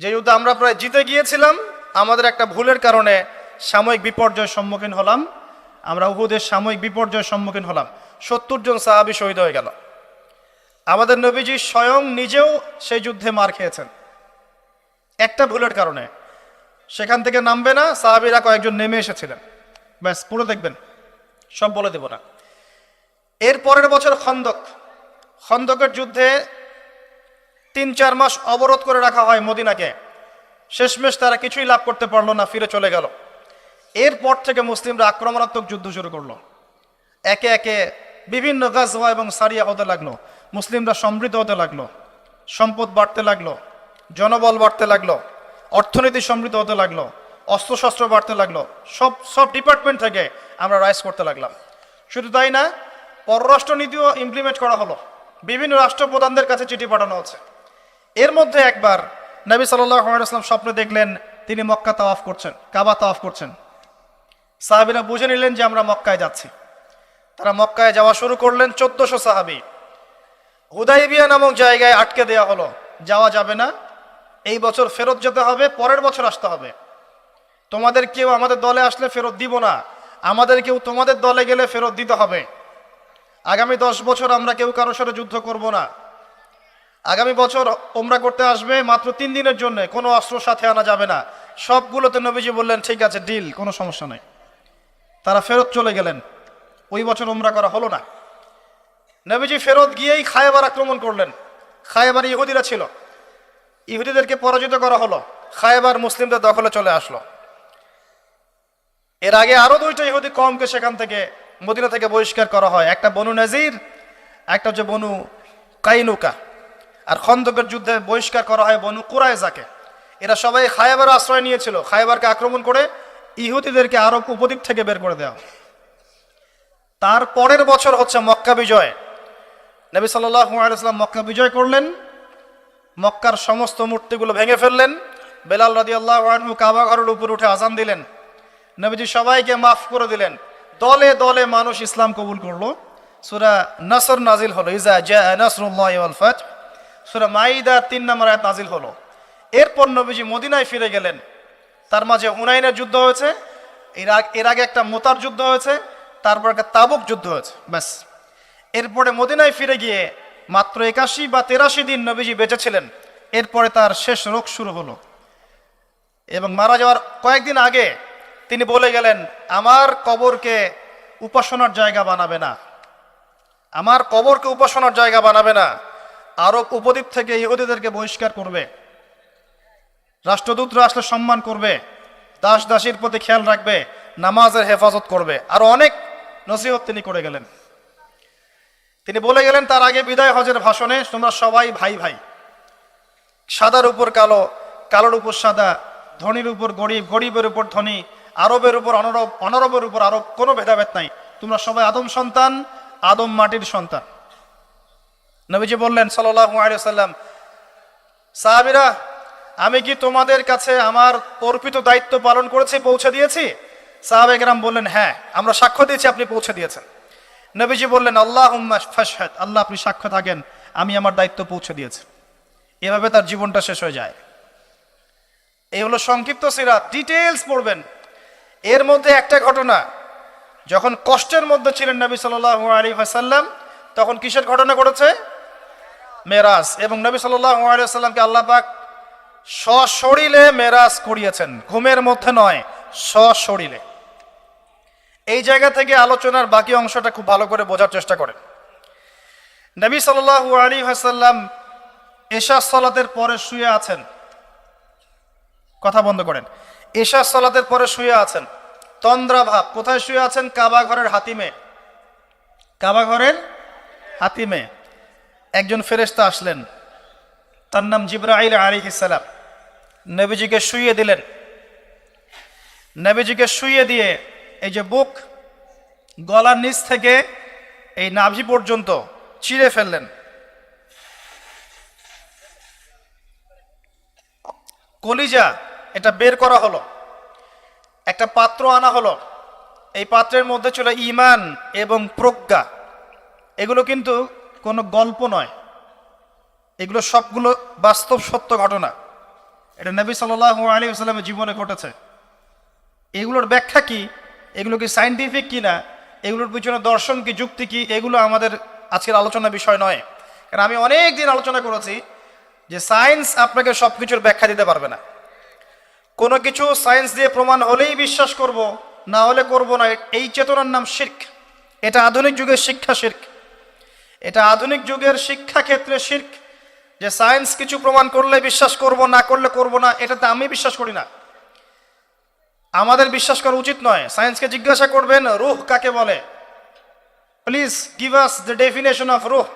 যে যুদ্ধে আমরা প্রায় জিতে গিয়েছিলাম, আমাদের একটা ভুলের কারণে সাময়িক বিপর্যয়ের সম্মুখীন হলাম। আমরা উহুদের সাময়িক বিপর্যয়ের সম্মুখীন হলাম, 70 জন সাহাবী শহীদ হয়ে গেল। আমাদের নবীজি স্বয়ং নিজেও সেই যুদ্ধে মার খেয়েছেন একটা ভুলের কারণে। সেখান থেকে নামবে না, সাহাবীরা কয়েকজন নেমে এসেছিলেন, ব্যাস পুরো দেখবেন, সব বলে দেব না। এর পরের বছর খন্দকের যুদ্ধে 3-4 মাস অবরোধ করে রাখা হয় মদিনাকে। শেষমেশ তারা কিছুই লাভ করতে পারলো না, ফিরে চলে গেল। এরপর থেকে মুসলিমরা আক্রমণাত্মক যুদ্ধ শুরু করলো। একে একে বিভিন্ন গাজওয়া এবং সারিয়া হতে লাগলো, মুসলিমরা সমৃদ্ধ হতে লাগলো, সম্পদ বাড়তে লাগলো, জনবল বাড়তে লাগলো, অর্থনীতি সমৃদ্ধ হতে লাগলো, অস্ত্রশস্ত্র বাড়তে লাগলো, সব ডিপার্টমেন্ট থেকে আমরা রাইজ করতে লাগলাম। শুধু তাই না, পররাষ্ট্র নীতিও ইমপ্লিমেন্ট করা হলো, বিভিন্ন রাষ্ট্রপ্রধানদের কাছে চিঠি পাঠানো হচ্ছে। এর মধ্যে একবার নবী সাল্লাল্লাহু আলাইহি ওয়াসাল্লাম স্বপ্নে দেখলেন তিনি মক্কা তাওয়াফ করছেন, কাবা তাওয়াফ করছেন। সাহাবীরা বুঝে নিলেন যে আমরা মক্কায় যাচ্ছি। তারা মক্কায় যাওয়া শুরু করলেন। 1400 সাহাবী হুদাইবিয়া নামক জায়গায় আটকে দেওয়া হলো, যাওয়া যাবে না, এই বছর ফেরত যেতে হবে, পরের বছর আসতে হবে। তোমাদের কেউ আমাদের দলে আসলে ফেরত দিব না, আমাদের কেউ তোমাদের দলে গেলে ফেরত দিতে হবে। আগামী 10 বছর আমরা কেউ কারোর সাথে যুদ্ধ করব না। আগামী বছর ওমরা করতে আসবে মাত্র 3 দিনের জন্য, কোনো অস্ত্র সাথে আনা যাবে না। সবগুলোতে নবীজি বললেন ঠিক আছে, ডিল, কোনো সমস্যা নেই। তারা ফেরত চলে গেলেন। ওই বছর ওমরা করা হলো না। নবীজি ফেরত গিয়েই খায়বার আক্রমণ করলেন। খায়বার ইহুদিরা ছিল, ইহুদিদেরকে পরাজিত করা হলো, খায়বার মুসলিমদের দখলে চলে আসলো। এর আগে আরো 2টা ইহুদি কমকে সেখান থেকে, মদিনা থেকে বহিষ্কার করা হয়। একটা বনু নাজির, একটা হচ্ছে বনু কাইনুকা। আর খন্দকের যুদ্ধে বহিষ্কার করা হয় বনু কুরাইজাকে। এরা সবাই খায়বার আশ্রয় নিয়েছিল। খায়বারকে আক্রমণ করে ইহুদিদেরকে আরব উপদ্বীপ থেকে বের করে দেওয়া। তার পরের বছর হচ্ছে মক্কা বিজয়। নবী সাল্লাল্লাহু আলাইহি ওয়াসাল্লাম মক্কা বিজয় করলেন, মক্কার সমস্ত মূর্তিগুলো ভেঙে ফেললেন। বেলাল রাদিয়াল্লাহু আনহু কাবা ঘরের উপর উঠে আজান দিলেন। নবীজি সবাইকে মাফ করে দিলেন। দলে দলে মানুষ ইসলাম কবুল করলো। সূরা নাসর নাজিল হলো, ইজা জাআ নাসরুল্লাহি ওয়াল ফাত। সূরা মাইদা 3 নম্বর আয়াত নাজিল হলো। এরপর নবীজি মদিনায় ফিরে গেলেন। তার মাঝে হুনাইনের যুদ্ধ হয়েছে, এর আগে একটা মোতার যুদ্ধ হয়েছে, তারপর একটা তাবুক যুদ্ধ হয়েছে, ব্যাস। এরপরে মদিনায় ফিরে গিয়ে মাত্র 81 বা 83 দিন নবীজি বেঁচে ছিলেন। এরপরে তার শেষ রোগ শুরু হলো এবং মারা যাওয়ার কয়েকদিন আগে তিনি বলে গেলেন, আমার কবরকে উপাসনার জায়গা বানাবে না, আমার কবরকে উপাসনার জায়গা বানাবে না। আরব উপদ্বীপ থেকে ইহুদিদেরকে বহিষ্কার করবে, রাষ্ট্রদূতরা আসলে সম্মান করবে, দাস দাসীর প্রতি খেয়াল রাখবে, নামাজের হেফাজত করবে। আরো অনেক নসিহত তিনি করে গেলেন। তিনি বলে গেলেন তার আগে বিদায় হজের ভাষণে, তোমরা সবাই ভাই ভাই, সাদার উপর কালো, কালোর উপর সাদা, ধনীর উপর গরিব, গরিবের উপর ধনী, আরবের উপর অনরব, অনরবের উপর আরব, কোনো ভেদাভেদ নাই। তোমরা সবাই আদম সন্তান, আদম মাটির সন্তান। নবীজি বললেন সাল্লাল্লাহু আলাইহি ওয়াসাল্লাম, সাহাবীরা, আমি কি তোমাদের কাছে আমার অর্পিত দায়িত্ব পালন করেছি, পৌঁছে দিয়েছি? সাহাবায়ে কেরাম বললেন, হ্যাঁ, আমরা সাক্ষ্য দিয়েছি আপনি পৌঁছে দিয়েছেন। নবীজি বললেন, আল্লাহুম্মা ফাশহাদ, আল্লাহ আপনি সাক্ষ্য থাকেন আমি আমার দায়িত্ব পৌঁছে দিয়েছি। এভাবে তার জীবনটা শেষ হয়ে যায়। এই হলো সংক্ষিপ্ত সিরাত, ডিটেইলস পড়বেন। এর মধ্যে একটা ঘটনা, যখন কষ্টের মধ্যে ছিলেন নবী সাল্লাল্লাহু আলাইহি ওয়াসাল্লাম, তখন কিসের ঘটনা ঘটেছে? মেরাজ। এবং নবী সাল্লাল্লাহু আলাইহি ওয়াসাল্লামকে আল্লাহ পাক সশরীরে মেরাজ করিয়েছেন, ঘুমের মধ্যে নয়, সশরীরে। এই জায়গা থেকে আলোচনার বাকি অংশটা খুব ভালো করে বোঝার চেষ্টা করেন। নবী সাল্লাল্লাহু আলাইহি ওয়াসাল্লাম এশা সালাতের পরে শুয়ে আছেন, কথা বন্ধ করেন, এশা সালাতের পরে শুয়ে আছেন, তন্দ্রা ভাব। কোথায় শুয়ে আছেন? কাবা ঘরের হাতিমে। কাবা ঘরের হাতিমে একজন ফেরেশতা আসলেন, তার নাম জিবরাইল আলাইহিস সালাম। নবীজিকে শুইয়ে দিলেন। নবীজিকে শুইয়ে দিয়ে এই যে বুক, গলার নিচ থেকে এই নাভি পর্যন্ত চিরে ফেললেন। কলিজা এটা বের করা হলো, একটা পাত্র আনা হলো। এই পাত্রের মধ্যে ছিল ঈমান এবং প্রজ্ঞা। এগুলো কিন্তু কোনো গল্প নয়, এগুলো সবগুলো বাস্তব সত্য ঘটনা। এটা নবী সাল্লাল্লাহু আলাইহি ওয়াসাল্লামের জীবনে ঘটেছে। এগুলোর ব্যাখ্যা কি, এগুলো কি সায়েন্টিফিক কি না, এগুলোর পিছনে দর্শন কি, যুক্তি কি, এগুলো আমাদের আজকের আলোচনার বিষয় নয়। কারণ আমি অনেক দিন আলোচনা করেছি যে সায়েন্স আপনাকে সব কিছুর ব্যাখ্যা দিতে পারবে না। কোনো কিছু সায়েন্স দিয়ে প্রমাণ হলেই বিশ্বাস করব, না হলে করব না, এই চেতনার নাম শিরক। এটা আধুনিক যুগের শিক্ষা শিরক, এটা আধুনিক যুগের শিক্ষা ক্ষেত্রে শিরক। যে সায়েন্স কিছু প্রমাণ করলে বিশ্বাস করব, না করলে করব না, এটাতে আমি বিশ্বাস করি না, আমাদের বিশ্বাস করা উচিত নয়। সায়েন্সকে জিজ্ঞাসা করবেন রূহ কাকে বলে, please give us the definition of রূহ।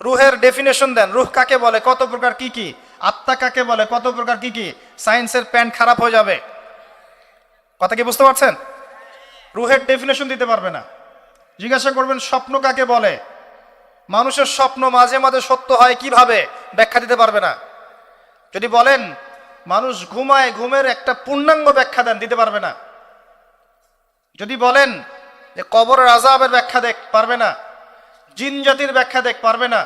রূহের ডেফিনেশন দেন, রূহ কাকে বলে, কত প্রকার কি কি, আত্মা কাকে বলে, কত প্রকার কি কি। সায়েন্সের প্যান্ট খারাপ হয়ে যাবে। কথা কি বুঝতে পারছেন? রূহের ডেফিনেশন দিতে পারবে না। জিজ্ঞাসা করবেন স্বপ্ন কাকে বলে, মানুষের স্বপ্ন মাঝে মাঝে সত্য হয় কিভাবে, ব্যাখ্যা দিতে পারবে না। যদি বলেন মানুষ ঘুমায়, ঘুমের একটা পূর্ণাঙ্গ ব্যাখ্যা দেন, দিতে পারবে না। যদি বলেন যে কবরের আযাবের ব্যাখ্যা দেখ, পারবে না। জিন জাতির ব্যাখ্যা দেখ, পারবে না।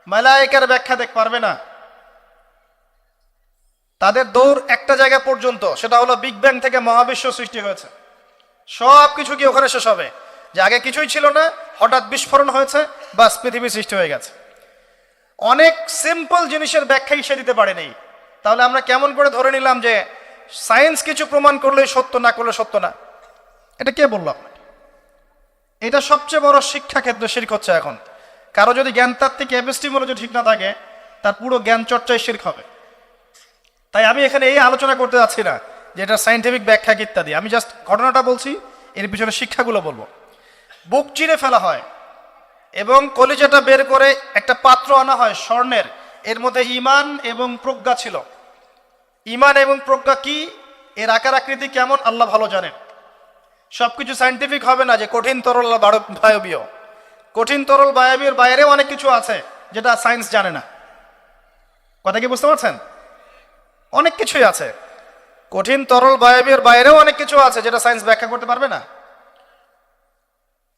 মালায়েকার ব্যাখ্যা দেখ, পারবে না। তাদের দৌড় একটা জায়গা পর্যন্ত, সেটা হলো বিগ ব্যাং থেকে মহাবিশ্ব সৃষ্টি হয়েছে। সব কিছু কি ওখানে শেষ হবে? যে আগে কিছুই ছিল না, হঠাৎ বিস্ফোরণ হয়েছে, বাস পৃথিবী সৃষ্টি হয়ে গেছে। অনেক সিম্পল জিনিসের ব্যাখ্যাই সে দিতে পারেনি। তাহলে আমরা কেমন করে ধরে নিলাম যে সায়েন্স কিছু প্রমাণ করলে সত্য, না করলে সত্য না? এটা কে বলল আপনাকে? এটা সবচেয়ে বড় শিক্ষা ক্ষেত্রে শিরক হচ্ছে এখন। কারো যদি জ্ঞানতাত্ত্বিক এপিস্টিমোলজি ঠিক না থাকে, তার পুরো জ্ঞান চর্চায় শিরক হবে। তাই আমি এখানে এই আলোচনা করতে যাচ্ছি না যে এটা সায়েন্টিফিক ব্যাখ্যা ইত্যাদি, আমি জাস্ট ঘটনাটা বলছি, এর পিছনে শিক্ষাগুলো বলবো। বুক চিরে ফেলা হয় এবং কলিজাটা বের করে একটা পাত্র আনা হয় স্বর্ণের, এর মধ্যে ঈমান এবং প্রজ্ঞা ছিল। ঈমান এবং প্রজ্ঞা কি, এর আকার আকৃতি কেমন, আল্লাহ ভালো জানেন। সবকিছু সায়েন্টিফিক হবে না যে কঠিন তরল বায়বীয়। কঠিন তরল বায়বীয় বাইরেও অনেক কিছু আছে যেটা সায়েন্স জানে না। কথা কি বুঝতে পারছেন? অনেক কিছুই আছে, কঠিন তরল বায়বীয় বাইরেও অনেক কিছু আছে যেটা সায়েন্স ব্যাখ্যা করতে পারবে না।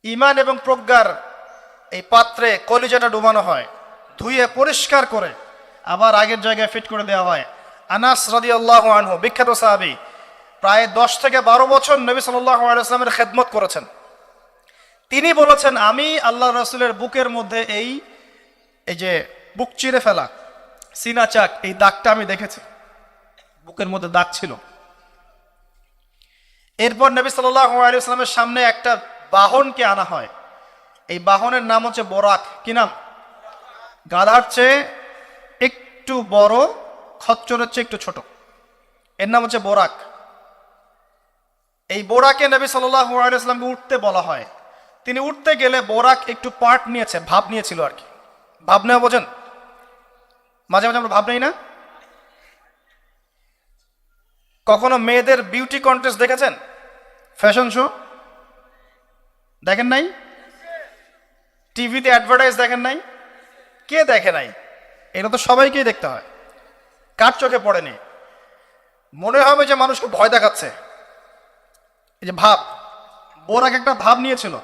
ঈমান এবং প্রজ্ঞার এই পাত্রে কলিজাটা ডুবানো হয়, ধুয়ে পরিষ্কার করে আবার আগের জায়গায় ফিট করে দেওয়া হয়। আনাস রাদিয়াল্লাহু আনহু, বিখ্যাত সাহাবী, প্রায় 10 থেকে 12 বছর নবী সাল্লাল্লাহু আলাইহি ওয়াসাল্লামের খেদমত করেছেন। তিনি বলেছেন, আমি আল্লাহ রাসূলের বুকের মধ্যে এই যে বুক চিরে ফেলা, সিনা চাক, এই দাগটা আমি দেখেছি, বুকের মধ্যে দাগ ছিল। এরপর নবী সাল্লাল্লাহু আলাইহি ওয়াসাল্লামের সামনে একটা বাহনকে আনা হয়। এই বাহনের নাম হচ্ছে বোরাক। কি নাম? গাধার চেয়ে একটু বড়, খচ্চরের চেয়ে একটু ছোট, এর নাম হচ্ছে বোরাক। এই বোরাকে নবী সাল্লাল্লাহু আলাইহি ওয়াসাল্লামকে উঠতে বলা হয়। তিনি উঠতে গেলে বোরাক একটু পার্ট নিয়েছে, ভাব নিয়েছিল আর কি। ভাব নেওয়া বোঝেন? মাঝে মাঝে আমরা ভাব নেই না? কখনো মেয়েদের বিউটি কন্টেস্ট দেখেছেন? ফ্যাশন শো দেখেন নাই? টিভিতে অ্যাডভার্টাইজ দেখেন নাই? কে দেখে নাই? এটা তো সবাইকেই দেখতে হয়। কার চোখে পড়েনি? মনে হবে যে মানুষকে ভয় দেখাচ্ছে। এই যে ভাব, বোরাক একটা ভাব নিয়েছিল।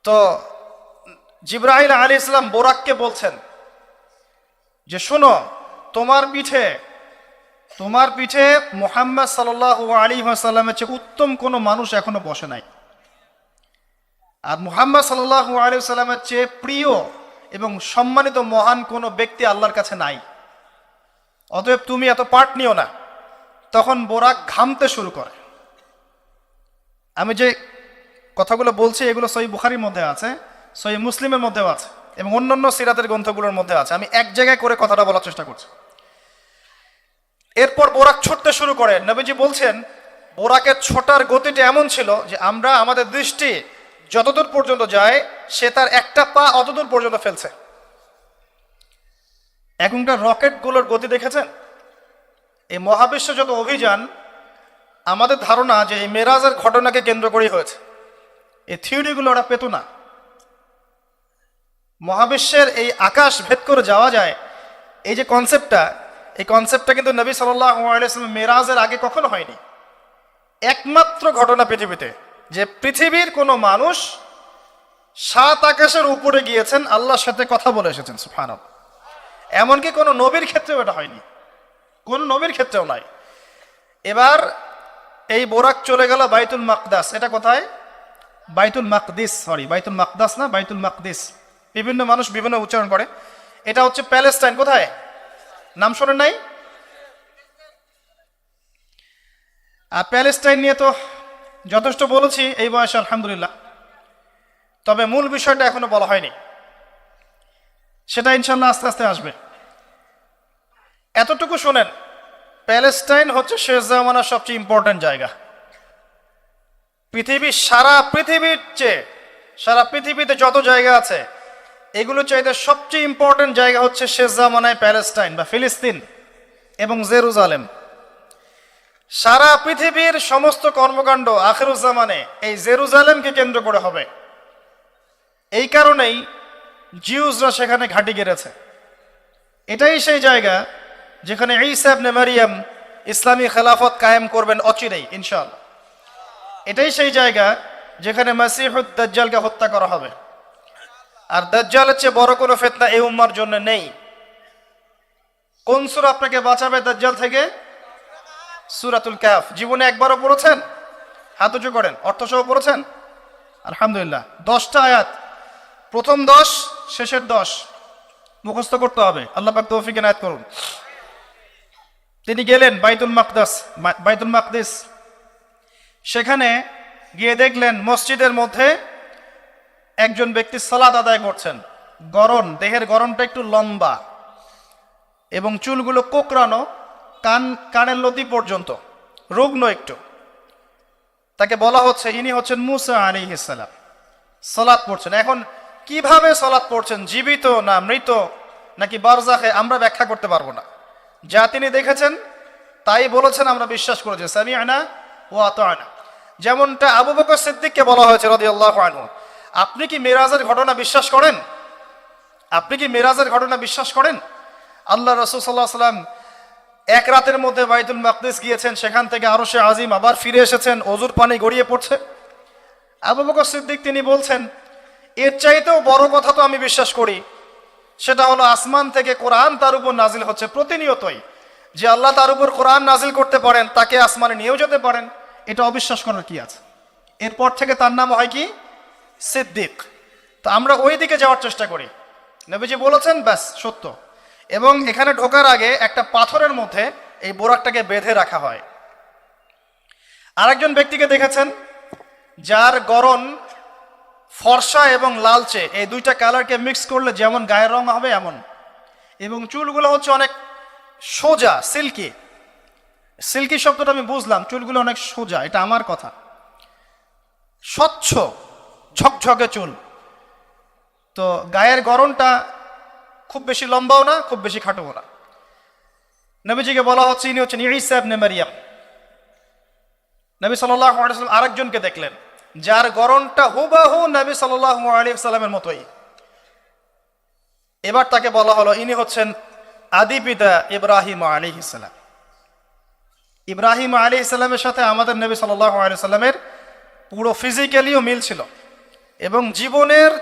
তো জিবরাইল আলাইহিস সালাম বোরাককে বলছেন যে শোনো, তোমার পিঠে মুহাম্মদ সাল্লাল্লাহু আলাইহি ওয়াসাল্লামের চেয়ে উত্তম কোনো মানুষ এখনো বসে নাই, আর মুহাম্মদ সাল্লাল্লাহু আলাইহি ওয়াসাল্লামের চেয়ে প্রিয় এবং সম্মানিত মহান কোনো ব্যক্তি আল্লাহর কাছে নাই। অতএব তুমি এত পার্ট নিও না। তখন বোরাক ঘামতে শুরু করে। আমি যে কথাগুলো বলছি এগুলো সহিহ বুখারীর মধ্যে আছে, সহিহ মুসলিমের মধ্যেও আছে এবং অন্যান্য সিরাতের গ্রন্থগুলোর মধ্যে আছে। আমি এক জায়গায় করে কথাটা বলার চেষ্টা করছি। এরপর বোরাক ছুটতে শুরু করে। নবীজি বলছেন, বোরাকের ছোটার গতিটা এমন ছিল যে আমরা আমাদের দৃষ্টি যতদূর পর্যন্ত যায়, সে তার একটা পা অতদূর পর্যন্ত ফেলছে। এখনকার রকেটগুলোর গতি দেখেছেন? এই মহাবিশ্ব যত অভিযান, আমাদের ধারণা যে এই মেরাজের ঘটনাকে কেন্দ্র করেই হয়েছে। এই থিওরিগুলো ওরা পেত না। মহাবিশ্বের এই আকাশ ভেদ করে যাওয়া যায়, এই যে কনসেপ্টটা, এই কনসেপ্টটা কিন্তু নবী সাল্লাল্লাহু আলাইহি ওয়াসাল্লাম মেরাজের আগে কখনো হয়নি। একমাত্র ঘটনা পৃথিবীতে যে পৃথিবীর কোনো মানুষ 7 আকাশের উপরে গিয়েছেন, আল্লাহর সাথে কথা বলে এসেছেন। সুবহানাল্লাহ। এমনকি কোনো নবীর ক্ষেত্রেও এটা হয়নি। কোন নবীর ক্ষেত্রেও নাই। এবার এই বোরাক চলে গেল বাইতুল মাকদাস। এটা কোথায়? বাইতুল মাকদিস, বাইতুল মাকদাস না, বাইতুল মাকদিস। বিভিন্ন মানুষ বিভিন্ন উচ্চারণ করে। এটা হচ্ছে প্যালেস্টাইন। কোথায়? নাম শোনেন নাই? আর প্যালেস্টাইন নিয়ে তো যথেষ্ট বলেছি এই বয়সে, আলহামদুলিল্লাহ। তবে মূল বিষয়টা এখনো বলা হয়নি, সেটা ইনশাল্লাহ আস্তে আস্তে আসবে। এতটুকু শোনেন, প্যালেস্টাইন হচ্ছে শেষ জামানার সবচেয়ে ইম্পর্টেন্ট জায়গা। সারা পৃথিবীর চেয়ে, সারা পৃথিবীতে যত জায়গা আছে এগুলো চাইতে সবচেয়ে ইম্পর্টেন্ট জায়গা হচ্ছে শেষ জামানায় প্যালেস্টাইন বা ফিলিস্তিন এবং জেরুজালেম। সারা পৃথিবীর সমস্ত কর্মকাণ্ড আখিরুজ্জামানে এই জেরুজালেমকে কেন্দ্র করে হবে। এই কারণেই জিউসরা সেখানে ঘাঁটি গেড়েছে। এটাই সেই জায়গা যেখানে ঈসা ইবনে মারিয়াম ইসলামী খেলাফত কায়েম করবেন অচিরেই ইনশাআল্লাহ। এটাই সেই জায়গা যেখানে মাসিহুদ দাজ্জালকে হত্যা করা হবে। আর দাজ্জালের চেয়ে বড় কোনো ফিতনা এই উম্মার জন্য নেই। কোন সূরা আপনাকে বাঁচাবে দাজ্জাল থেকে? সূরাতুল কাহফ। জীবনে একবারও পড়েছেন? হাত উঁচু করেন। অর্থসহ পড়েছেন? আলহামদুলিল্লাহ। 10টা আয়াত, প্রথম 10, শেষের 10 মুখস্থ করতে হবে। আল্লাহ পাক তৌফিক এনায়েত করুন। তিনি গেলেন বাইতুল মাকদিস। সেখানে গিয়ে দেখলেন মসজিদের মধ্যে একজন ব্যক্তি সালাত আদায় করছেন। দেহের গড়নটা একটু লম্বা এবং চুলগুলো কোকড়ানো, কানের লতি পর্যন্ত, রুগ্ন একটু। তাকে বলা হচ্ছে ইনি হচ্ছেন মুসা আলাইহিস সালাম, সালাত পড়ছেন। এখন কিভাবে সালাত পড়ছেন, জীবিত না মৃত নাকি বারজাখে, আমরা ব্যাখ্যা করতে পারবো না। যা তিনি দেখেছেন তাই বলেছেন, আমরা বিশ্বাস করেছি। সামি'না ওয়া আতা'না। যেমনটা আবু বকর সিদ্দিককে বলা হয়েছে রাদিয়াল্লাহু আনহু, আপনি কি মেরাজের ঘটনা বিশ্বাস করেন? আপনি কি মেরাজের ঘটনা বিশ্বাস করেন? আল্লাহ রাসূল সাল্লাল্লাহু আলাইহি ওয়াসাল্লাম এক রাতের মধ্যে বাইতুল মাকদিস গিয়েছেন, সেখান থেকে আরশে আজিম, আবার ফিরে এসেছেন, ওযুর পানি গড়িয়ে পড়ছে। আবু বকর সিদ্দিক তিনি বলছেন, এর চাইতেও বড় কথা তো আমি বিশ্বাস করি, সেটা হলো আসমান থেকে কোরআন তার উপর নাজিল হচ্ছে প্রতিনিয়তই। যে আল্লাহ তার উপর কোরআন নাজিল করতে পারেন, তাকে আসমানে নিয়েও যেতে পারেন। এটা অবিশ্বাস করার কি আছে? এরপর থেকে তার নাম হয় কি? সিদ্দিক। তো আমরা ওই দিকে যাওয়ার চেষ্টা করি। নবীজি বলেছেন, ব্যাস সত্য। এবং এখানে ঢোকার আগে একটা পাথরের মধ্যে এই বোরাকটাকে বেঁধে রাখা হয়। আরেকজন ব্যক্তিকে দেখেছেন যার গড়ন ফর্সা এবং লালচে, এই দুইটা কালারকে মিক্স করলে যেমন গায়ের রং হবে এমন, এবং চুলগুলো হচ্ছে অনেক সোজা, সিল্কি। সিল্কি শব্দটা আমি বুঝলাম, চুলগুলো অনেক সোজা, এটা আমার কথা। স্বচ্ছ ঝকঝকে চুল। তো গায়ের গড়নটা খুব বেশি লম্বাও না, খুব বেশি খাটোও না। নবীজিকে বলা হচ্ছে ইনি হচ্ছেন ঈসা ইবনে মারিয়াম। নবী সাল্লাল্লাহু আলাইহি ওয়াসাল্লাম আরেকজনকে দেখলেন যার গড়নটা হুবাহু নবী সাল্লাল্লাহু আলাইহি ওয়াসাল্লামের মতোই। এবার তাকে বলা হলো ইনি হচ্ছেন আদি পিতা ইব্রাহিম আলাইহিস সালাম। ইব্রাহিম আলাইহিস সালামের সাথে আমাদের নবী সাল্লাল্লাহু আলাইহি ওয়াসাল্লামের পুরো ফিজিক্যালিও মিল ছিল এবং জীবনের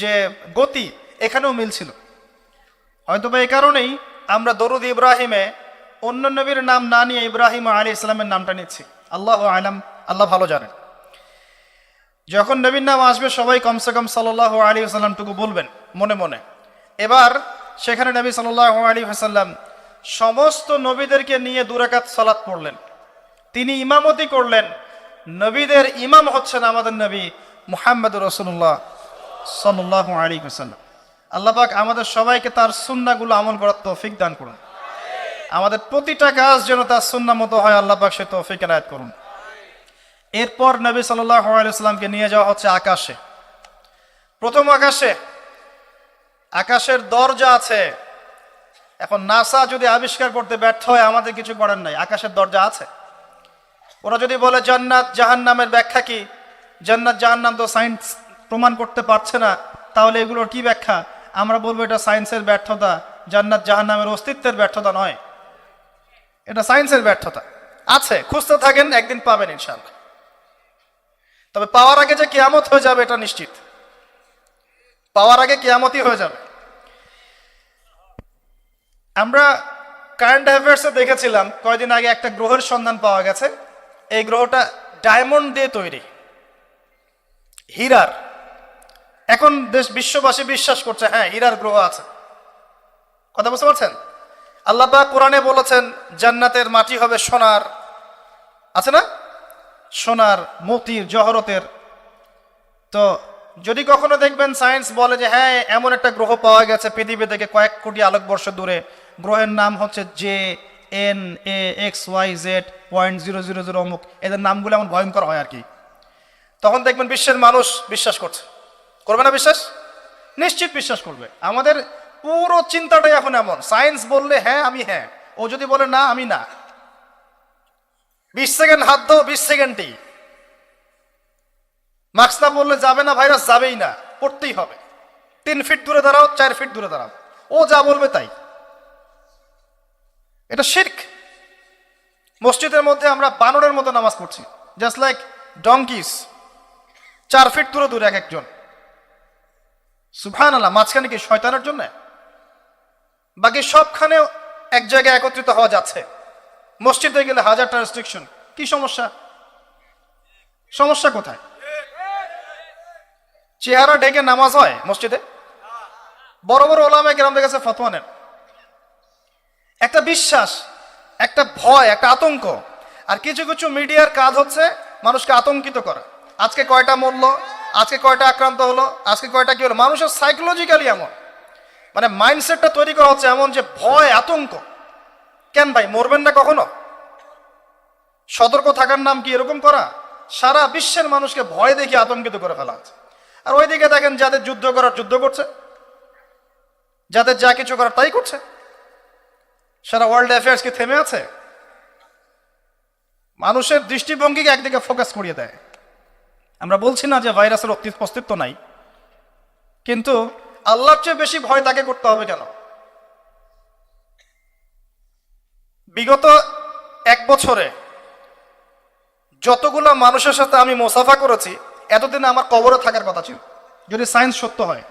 যে গতি এখানেও মিল ছিল। হয়তোবা এই কারণেই আমরা দরুদ ইব্রাহিমে অন্য নবীর নাম না নিয়ে ইব্রাহিম আলাইহিস সালামের নামটা নিচ্ছি। আল্লাহু আলাম, আল্লাহ ভালো জানেন। যখন নবীর নাম আসবে সবাই কমসে কম সাল্লাল্লাহু আলাইহি ওয়াসাল্লামটুকু বলবেন মনে মনে। এবার সেখানে নবী সাল্লাল্লাহু আলাইহি ওয়াসাল্লাম সমস্ত নবীদেরকে নিয়ে 2 রাকাত সালাত পড়লেন। তিনি ইমামতি করলেন। নবীদের ইমাম হচ্ছেন আমাদের নবী মুহাম্মদুর রাসূলুল্লাহ সাল্লাল্লাহু আলাইহি ওয়াসাল্লাম। আল্লাহ পাক আমাদের সবাইকে তার সুন্নাহগুলো আমল করার তৌফিক দান করুন। আমাদের প্রতিটা কাজ যেন তার সুন্নাহ মতো হয়, আল্লাহ পাক সে তৌফিক এনায়েত করুন। এরপর নবী সাল্লাল্লাহু আলাইহি ওয়াসাল্লামকে নিয়ে যাওয়া হচ্ছে আকাশে। প্রথম আকাশের দরজা আছে। এখন নাসা যদি আবিষ্কার করতে ব্যর্থ হয়, আমাদের কিছু করার নাই। আকাশের দরজা আছে। ওরা যদি বলে জান্নাত জাহান্নামের ব্যাখ্যা কি, জান্নাত জাহান্নাম তো সায়েন্স প্রমাণ করতে পারছে না, তাহলে এগুলোর কি ব্যাখ্যা? আমরা বলবো এটা সায়েন্সের ব্যর্থতা, জান্নাত জাহান্নামের অস্তিত্বের ব্যর্থতা নয়, এটা সায়েন্সের ব্যর্থতা। আছে, খুঁজতে থাকেন, একদিন পাবেন ইনশাআল্লাহ। তবে পাওয়ার আগে যে কিয়ামত হয়ে যাবে এটা নিশ্চিত। পাওয়ার আগে কিয়ামতই হয়ে যাবে। আমরা কারেন্ট অ্যাফেয়ার্সে দেখেছিলাম কয়েকদিন আগে একটা গ্রহের সন্ধান পাওয়া গেছে। এই গ্রহটা ডায়মন্ড দিয়ে তৈরি, হীরার। এখন বিশ্ববাসী বিশ্বাস করছে হ্যাঁ হীরার গ্রহ আছে। কথা বুঝতে পারছেন? আল্লাহ পাক কোরআনে বলেছেন জান্নাতের মাটি হবে সোনার, আছে না, সোনার, মতির, জহরতের। তো যদি কখনো দেখবেন সায়েন্স বলে যে হ্যাঁ এমন একটা গ্রহ পাওয়া গেছে পৃথিবী থেকে কয়েক কোটি আলোকবর্ষ দূরে, গ্রহের নাম হচ্ছে JNAXYZ.000 অমুক, এদের নামগুলো এমন ভয়ঙ্কর হয় আর কি, তখন দেখবেন বিশ্বের মানুষ বিশ্বাস করছে। করবে না বিশ্বাস? নিশ্চিত বিশ্বাস করবে। আমাদের পুরো চিন্তাটাই এখন এমন, সায়েন্স বললে হ্যাঁ আমি হ্যাঁ, ও যদি বলে না আমি না। 20 সেকেন্ড হাত দাও, 20 সেকেন্ডই। মাস্ক না বললে যাবে না, ভাইরাস যাবেই না, পড়তেই হবে। 3 ফিট দূরে দাঁড়াও, 4 ফিট দূরে দাঁড়াও, ও যা বলবে তাই। এটা শিরক। মসজিদের মধ্যে আমরা বানরের মতো নামাজ পড়ছি, জাস্ট লাইক ডঙ্কিস, 4 ফিট দূরে দূরে এক একজন। সুবহানাল্লাহ, মাঝখানে কি শয়তানের জন্য? বাকি সবখানে এক জায়গায় একত্রিত হওয়া যাচ্ছে। মসজিদে গেলে 1000টা রেস্ট্রিকশন, কি সমস্যা? সমস্যা কোথায়? চেহারা ঢেকে নামাজ হয় মসজিদে? বড় বড় ওলামায়ে কেরামদের কাছে ফতোয়া নেন। একটা বিশ্বাস, একটা ভয়, একটা আতঙ্ক। আর কিছু কিছু মিডিয়ার কাজ হচ্ছে মানুষকে আতঙ্কিত করা। আজকে কয়টা মরলো, আজকে কয়টা আক্রান্ত হলো, আজকে কয়টা কি হলো। মানুষের সাইকোলজিক্যালি এমন, মানে মাইন্ডসেটটা তৈরি করা হচ্ছে এমন যে ভয়, আতঙ্ক। কেন ভাই, মরবেন না কখনো? সতর্ক থাকার নাম কি এরকম করা? সারা বিশ্বের মানুষকে ভয় দেখিয়ে আতঙ্কিত করে ফেলা হচ্ছে। আর ওইদিকে দেখেন যাদের যুদ্ধ করার যুদ্ধ করছে, যাদের যা কিছু করার তাই করছে। সারা ওয়ার্ল্ড অ্যাফেয়ার্স কি থেমে আছে? মানুষের দৃষ্টিভঙ্গিকে একদিকে ফোকাস করিয়ে দেয়। আমরা বলছি না যে ভাইরাসের অস্তিত্ব নাই, কিন্তু আল্লাহর চেয়ে বেশি ভয় তাকে করতে হবে কেন? বিগত 1 বছরে যতগুলো মানুষের সাথে আমি মোসাফা করেছি, এতদিনে আমার কবরে থাকার কথা ছিল, যদি সায়েন্স সত্য হয়।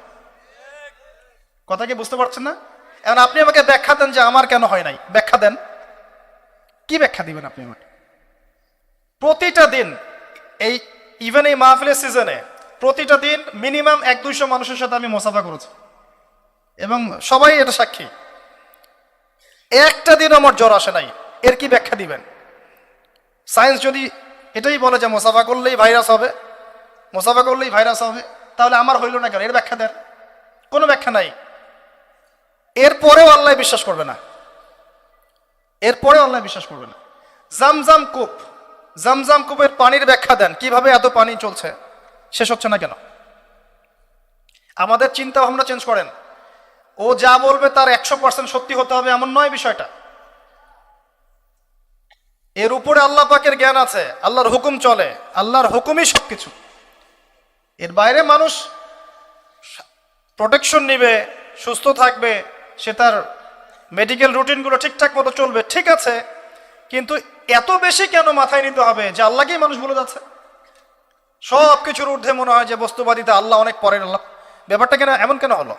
কথা কি বুঝতে পারছেন না? এখন আপনি আমাকে ব্যাখ্যা দেন যে আমার কেন হয় নাই, ব্যাখ্যা দেন। কি ব্যাখ্যা দিবেন আপনি আমাকে? প্রতিটা দিন এই ইভেন এই মাহফিলের সিজনে প্রতিটা দিন মিনিমাম 100-200 মানুষের সাথে আমি মোসাফা করেছি, এবং সবাই এটা সাক্ষী। একটা দিন আমার জ্বর আসে নাই, এর কি ব্যাখ্যা দিবেন? সায়েন্স যদি এটাই বলে যে মোসাফা করলেই ভাইরাস হবে, মোসাফা করলেই ভাইরাস হবে, তাহলে আমার হইল না কেন? এর ব্যাখ্যা দেন। কোনো ব্যাখ্যা নাই। এরপরেও আল্লাহ বিশ্বাস করবে না, এরপরেও আল্লাহ বিশ্বাস করবে না। জামজাম কূপ, জামজাম কূপের পানির ব্যাখ্যা দেন, কিভাবে এত পানি চলছে, শেষ হচ্ছে না কেন? আমাদের চিন্তা ভাবনা চেঞ্জ করেন। ও যা বলবে তার 100% সত্যি হতে হবে এমন নয় বিষয়টা। এর উপরে আল্লাহ পাকের জ্ঞান আছে, আল্লাহর হুকুম চলে, আল্লাহর হুকুমই সবকিছু। এর বাইরে মানুষ প্রোটেকশন নিবে, সুস্থ থাকবে, সে তার মেডিকেল রুটিনগুলো ঠিকঠাক মতো চলবে, ঠিক আছে, কিন্তু এত বেশি কেন মাথায় নিতে হবে যে আল্লাহকেই মানুষ ভুলে যাচ্ছে? সব কিছুর ঊর্ধ্বে মনে হয় যে বস্তুবাদিতা, আল্লাহ অনেক পরের। আল্লাহ ব্যাপারটা কেন এমন কেন হলো?